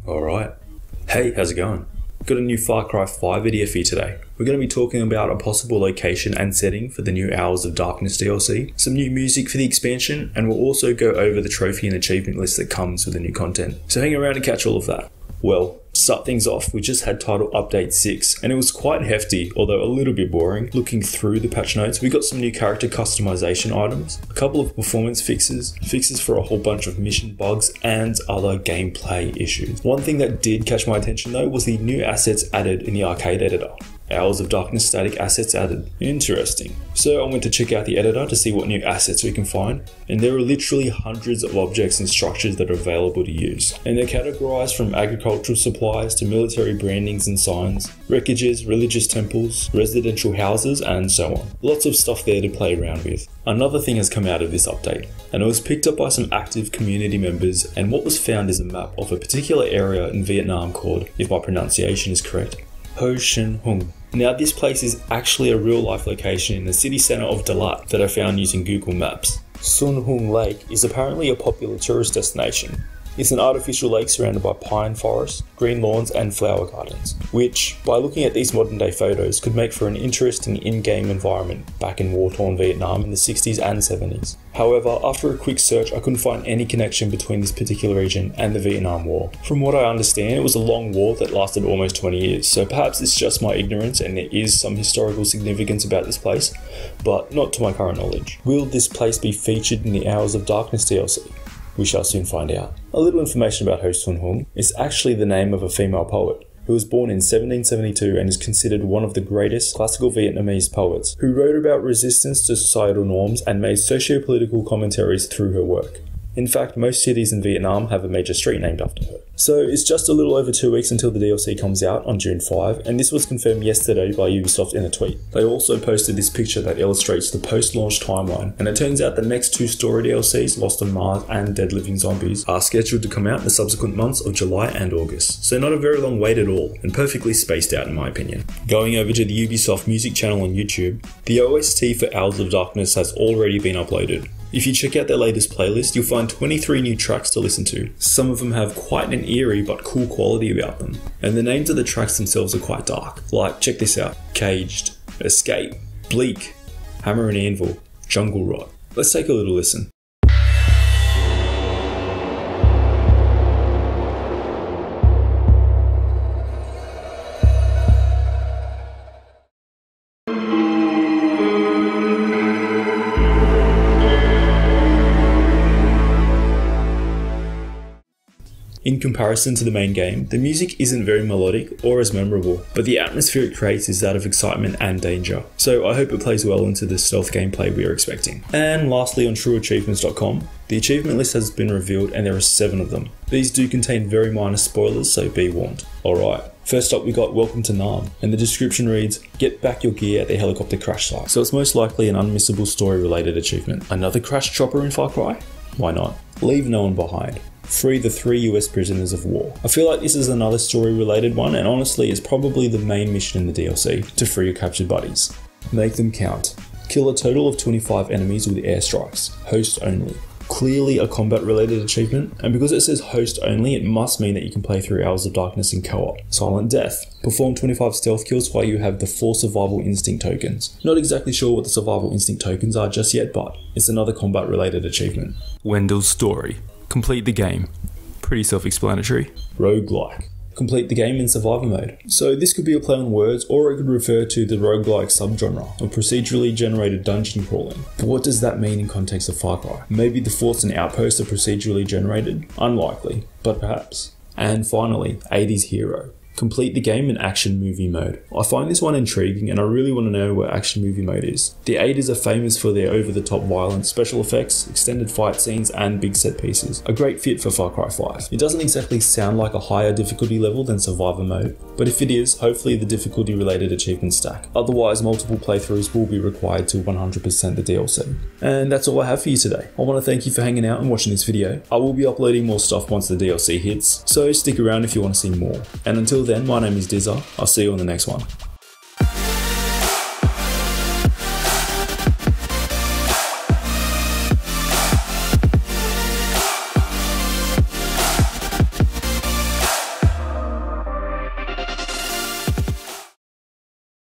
Alright. Hey, how's it going? Got a new Far Cry 5 video for you today. We're going to be talking about a possible location and setting for the new Hours of Darkness DLC, some new music for the expansion, and we'll also go over the trophy and achievement list that comes with the new content. So hang around and catch all of that. Well, to start things off, we just had title update 6, and it was quite hefty, although a little bit boring. Looking through the patch notes, we got some new character customization items, a couple of performance fixes for a whole bunch of mission bugs, and other gameplay issues. One thing that did catch my attention though was the new assets added in the arcade editor. Hours of Darkness static assets added. Interesting. So I went to check out the editor to see what new assets we can find, and there are literally hundreds of objects and structures that are available to use. And they're categorized from agricultural supplies to military brandings and signs, wreckages, religious temples, residential houses, and so on. Lots of stuff there to play around with. Another thing has come out of this update, and it was picked up by some active community members, and what was found is a map of a particular area in Vietnam called, if my pronunciation is correct, Ho Shin Hung. Now this place is actually a real life location in the city centre of Dalat that I found using Google Maps. Sun Hung Lake is apparently a popular tourist destination. It's an artificial lake surrounded by pine forest, green lawns and flower gardens, which, by looking at these modern day photos, could make for an interesting in-game environment back in war-torn Vietnam in the 60s and 70s. However, after a quick search, I couldn't find any connection between this particular region and the Vietnam War. From what I understand, it was a long war that lasted almost 20 years, so perhaps it's just my ignorance and there is some historical significance about this place, but not to my current knowledge. Will this place be featured in the Hours of Darkness DLC? We shall soon find out. A little information about Ho Sun Hung. It's actually the name of a female poet who was born in 1772 and is considered one of the greatest classical Vietnamese poets, who wrote about resistance to societal norms and made socio-political commentaries through her work. In fact, most cities in Vietnam have a major street named after her. So it's just a little over 2 weeks until the DLC comes out on June 5, and this was confirmed yesterday by Ubisoft in a tweet. They also posted this picture that illustrates the post-launch timeline, and it turns out the next 2 story DLCs, Lost on Mars and Dead Living Zombies, are scheduled to come out in the subsequent months of July and August. So not a very long wait at all, and perfectly spaced out in my opinion. Going over to the Ubisoft music channel on YouTube, the OST for Hours of Darkness has already been uploaded. If you check out their latest playlist, you'll find 23 new tracks to listen to. Some of them have quite an eerie but cool quality about them, and the names of the tracks themselves are quite dark. Like, check this out: Caged, Escape, Bleak, Hammer and Anvil, Jungle Rot. Let's take a little listen. In comparison to the main game, the music isn't very melodic or as memorable, but the atmosphere it creates is that of excitement and danger. So I hope it plays well into the stealth gameplay we are expecting. And lastly, on trueachievements.com, the achievement list has been revealed and there are 7 of them. These do contain very minor spoilers, so be warned. Alright, first up we got Welcome to Nam, and the description reads, get back your gear at the helicopter crash site. So it's most likely an unmissable story related achievement. Another crash chopper in Far Cry? Why not? Leave no one behind. Free the 3 US prisoners of war. I feel like this is another story related one, and honestly it's probably the main mission in the DLC, to free your captured buddies. Make them count. Kill a total of 25 enemies with airstrikes. Host only. Clearly a combat related achievement, and because it says host only, it must mean that you can play through Hours of Darkness in co-op. Silent Death. Perform 25 stealth kills while you have the 4 survival instinct tokens. Not exactly sure what the survival instinct tokens are just yet, but it's another combat related achievement. Wendell's Story. Complete the game. Pretty self-explanatory. Roguelike. Complete the game in survivor mode. So this could be a play on words, or it could refer to the roguelike subgenre of procedurally generated dungeon crawling. But what does that mean in context of Far Cry? Maybe the forts and outposts are procedurally generated? Unlikely, but perhaps. And finally, 80s Hero. Complete the game in action movie mode. I find this one intriguing and I really want to know what action movie mode is. The 80s are famous for their over-the-top violence, special effects, extended fight scenes and big set pieces. A great fit for Far Cry 5. It doesn't exactly sound like a higher difficulty level than survivor mode, but if it is, hopefully the difficulty related achievements stack. Otherwise, multiple playthroughs will be required to 100% the DLC. And that's all I have for you today. I want to thank you for hanging out and watching this video. I will be uploading more stuff once the DLC hits, so stick around if you want to see more. And until then, my name is Dizza. I'll see you on the next one.